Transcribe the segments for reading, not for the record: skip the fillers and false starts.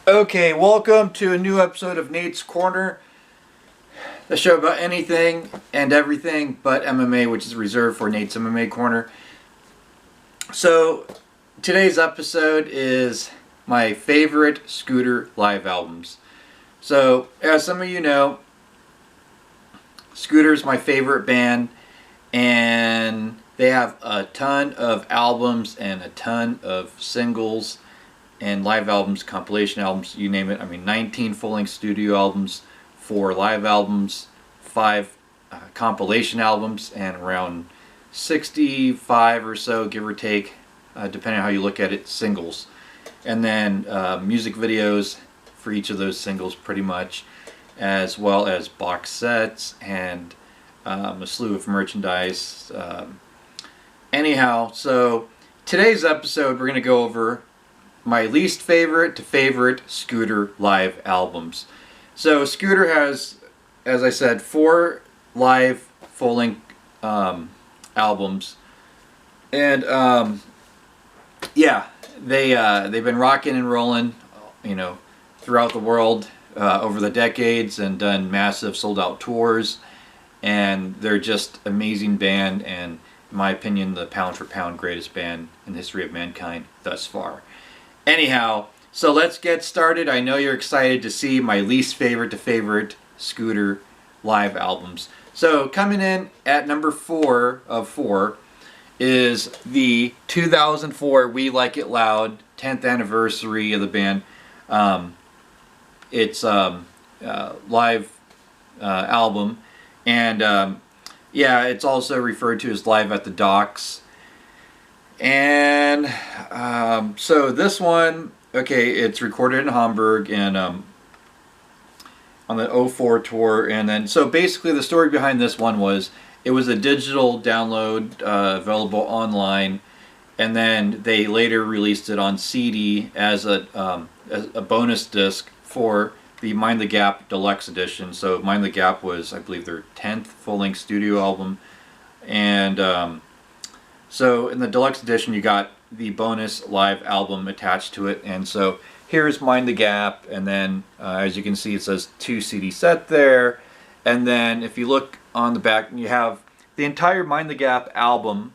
Okay, welcome to a new episode of Nate's Corner, the show about anything and everything but MMA, which is reserved for Nate's MMA Corner. So, today's episode is my favorite Scooter live albums. So, as some of you know, Scooter's my favorite band, and they have a ton of albums and a ton of singles and live albums, compilation albums, you name it. I mean, 19 full-length studio albums, 4 live albums, 5 compilation albums, and around 65 or so, give or take, depending on how you look at it, singles. And then music videos for each of those singles, pretty much, as well as box sets and a slew of merchandise. Anyhow, so today's episode, we're going to go over my least favorite to favorite Scooter live albums. So Scooter has, as I said, 4 live full-length albums, and yeah, they've been rocking and rolling, throughout the world over the decades, and done massive sold-out tours, and they're just amazing band, and in my opinion, the pound-for-pound greatest band in the history of mankind thus far. Anyhow, so let's get started. I know you're excited to see my least favorite to favorite Scooter live albums. So coming in at number 4 of 4 is the 2004 We Like It Loud 10th anniversary of the band. It's live album, and yeah, it's also referred to as Live at the Docks. And so this one, okay, it's recorded in Hamburg and on the '04 tour. And then, so basically the story behind this one was it was a digital download available online, and then they later released it on CD as a bonus disc for the Mind the Gap Deluxe Edition. So Mind the Gap was, I believe, their 10th full-length studio album, and so in the deluxe edition, you got the bonus live album attached to it. And so here's Mind the Gap, and then as you can see, it says 2 CD set there. And then if you look on the back, you have the entire Mind the Gap album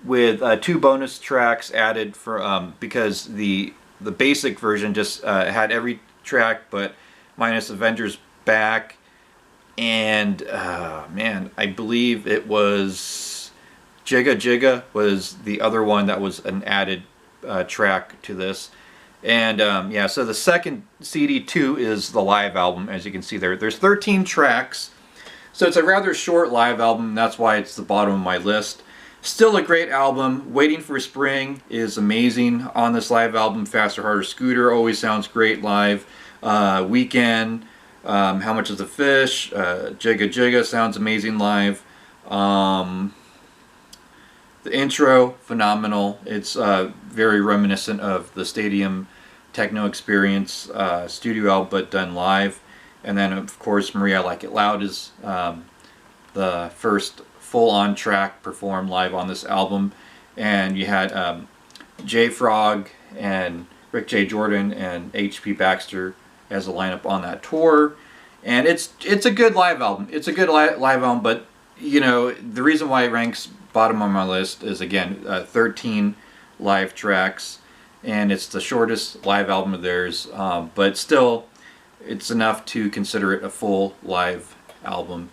with 2 bonus tracks added for because the basic version just had every track but minus Avengers Back, and man, I believe it was Jigga Jigga was the other one that was an added track to this. And yeah, so the second CD2 is the live album, as you can see there. There's 13 tracks, so it's a rather short live album. That's why it's the bottom of my list. Still a great album. Waiting for Spring is amazing on this live album. Faster, Harder, Scooter always sounds great live. Weekend, How Much Is the Fish, Jigga Jigga sounds amazing live. The intro, phenomenal. It's very reminiscent of the Stadium Techno Experience studio album, but done live. And then, of course, Maria Like It Loud is the first full-on track performed live on this album. And you had J-Frog and Rick J. Jordan and H.P. Baxter as a lineup on that tour. And it's a good live album. It's a good live album, but the reason why it ranks bottom on my list is, again, 13 live tracks, and it's the shortest live album of theirs, but still it's enough to consider it a full live album.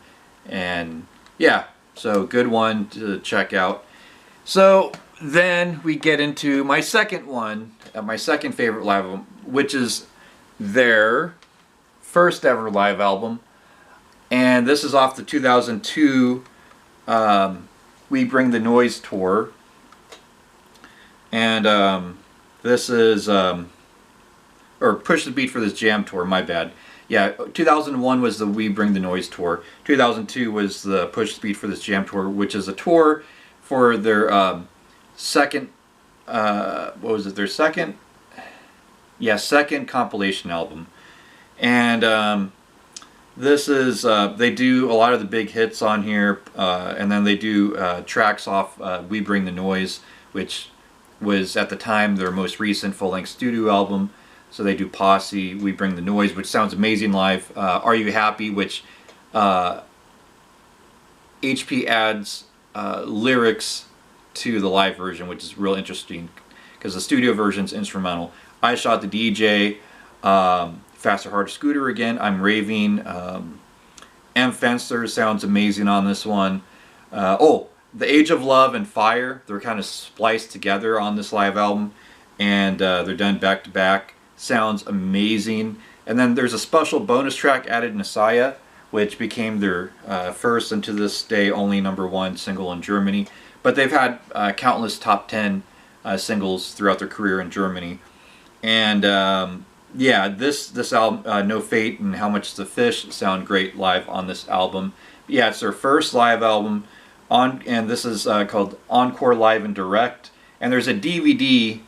And yeah, so good one to check out. So then we get into my second one, my second favorite live album, which is their first ever live album, and this is off the 2002 We Bring the Noise tour. And this is or Push the Beat for This Jam tour, my bad. Yeah, 2001 was the We Bring the Noise tour. 2002 was the Push the Beat for This Jam tour, which is a tour for their second what was it, their second compilation album. And this is, they do a lot of the big hits on here, and then they do tracks off We Bring the Noise, which was at the time their most recent full-length studio album. So they do Posse, We Bring the Noise, which sounds amazing live. Are You Happy, which HP adds lyrics to the live version, which is real interesting because the studio version's instrumental. I Shot the DJ, Faster, Harder, Scooter again, I'm Raving, M. Fenster sounds amazing on this one. The Age of Love and Fire, they're kind of spliced together on this live album, and they're done back to back. Sounds amazing. And then there's a special bonus track added in Messiah, which became their first and to this day only #1 single in Germany. But they've had countless top 10 singles throughout their career in Germany. And yeah, this album, No Fate and How Much the Fish, sound great live on this album. Yeah, it's their first live album, and this is called Encore Live and Direct. And there's a DVD,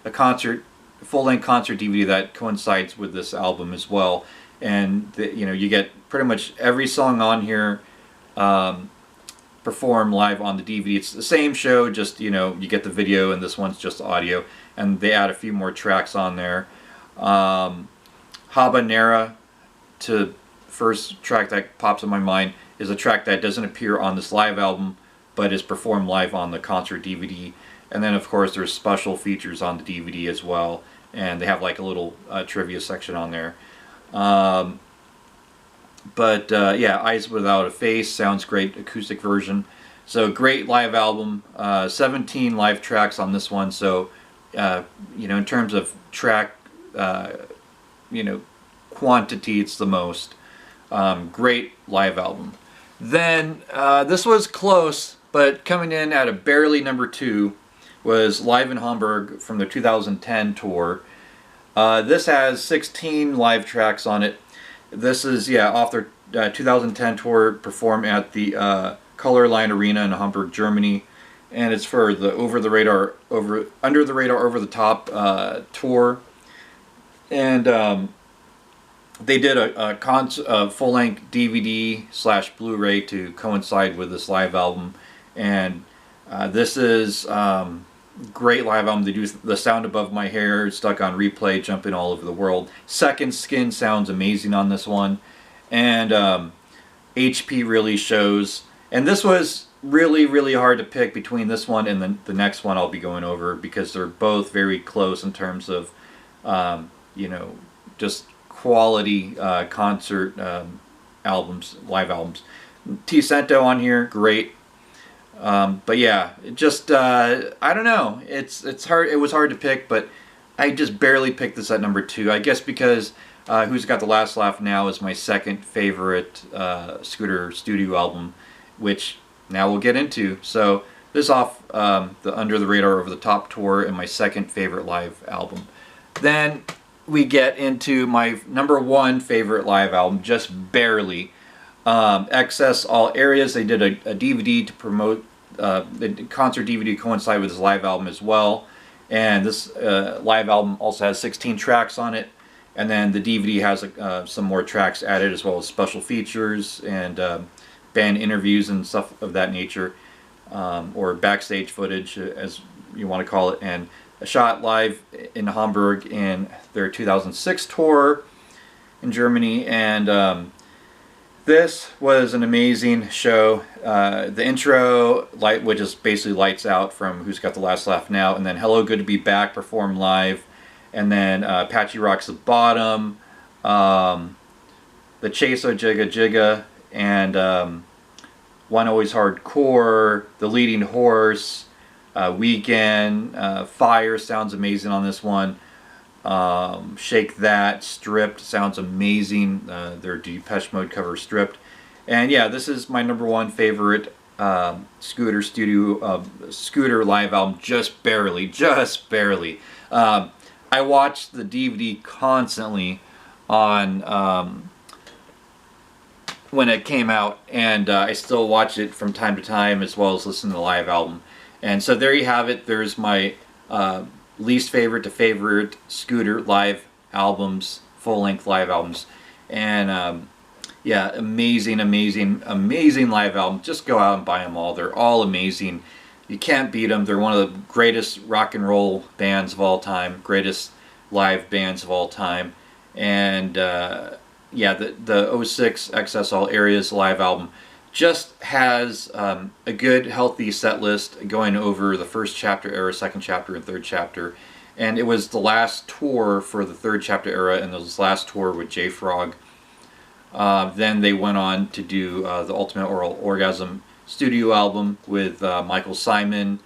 full-length concert DVD that coincides with this album as well. And you get pretty much every song on here performed live on the DVD. It's the same show, just you get the video, and this one's just audio. And they add a few more tracks on there. Habanera, to first track that pops in my mind, is a track that doesn't appear on this live album, but is performed live on the concert DVD. And then of course there's special features on the DVD as well, and they have like a little trivia section on there. Yeah, Eyes Without a Face sounds great, acoustic version. So great live album. 17 live tracks on this one. So in terms of track quantity, it's the most. Great live album. Then this was close, but coming in at a barely #2 was Live in Hamburg from the 2010 tour. This has 16 live tracks on it. This is off their 2010 tour, performed at the Color Line Arena in Hamburg, Germany, and it's for the Under the Radar, Over the Top tour. And they did a full-length DVD/Blu-ray to coincide with this live album, and this is great live album. They do The Sound Above My Hair, Stuck on Replay, Jumping All Over the World. Second Skin sounds amazing on this one, and HP really shows. And this was really, really hard to pick between this one and the next one I'll be going over, because they're both very close in terms of just quality concert albums, live albums. T. Cento on here, great. But yeah, just I don't know. It's hard. It was hard to pick, but I just barely picked this at #2. I guess because Who's Got the Last Laugh Now is my second favorite Scooter studio album, which now we'll get into. So this is off the Under the Radar, Over the Top tour, and my second favorite live album. Then we get into my #1 favorite live album, just barely. Excess All Areas. They did a DVD to promote the concert DVD to coincide with this live album as well. And this live album also has 16 tracks on it. And then the DVD has some more tracks added, as well as special features and band interviews and stuff of that nature, or backstage footage, as you want to call it. And a shot live in Hamburg in their 2006 tour in Germany. And this was an amazing show. The intro, which is basically Lights Out from Who's Got the Last Laugh Now, and then Hello, Good to Be Back, performed live, and then Apache Rocks the Bottom, The Chase O Jigga Jigga, and One Always Hardcore, The Leading Horse, Weekend, Fire sounds amazing on this one. Shake That, Stripped sounds amazing. Their Depeche Mode cover, Stripped. And yeah, this is my #1 favorite Scooter live album, just barely. I watched the DVD constantly on when it came out, and I still watch it from time to time, as well as listen to the live album. And so there you have it. There's my least favorite to favorite Scooter live albums, full-length live albums. And yeah, amazing live album. Just go out and buy them all. They're all amazing. You can't beat them. They're one of the greatest rock and roll bands of all time, greatest live bands of all time. And yeah, the '06 XS All Areas live album just has a good, healthy set list going over the first chapter era, second chapter, and third chapter. And it was the last tour for the third chapter era, and this last tour with J-Frog. Then they went on to do the Ultimate Oral Orgasm studio album with Michael Simon,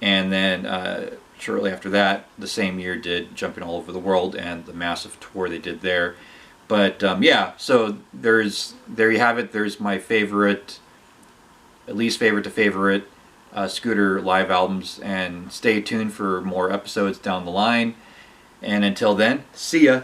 and then shortly after that, the same year, did Jumping All Over the World and the massive tour they did there. But yeah, so there you have it. There's my favorite, at least favorite to favorite, Scooter live albums, and stay tuned for more episodes down the line. And until then, see ya.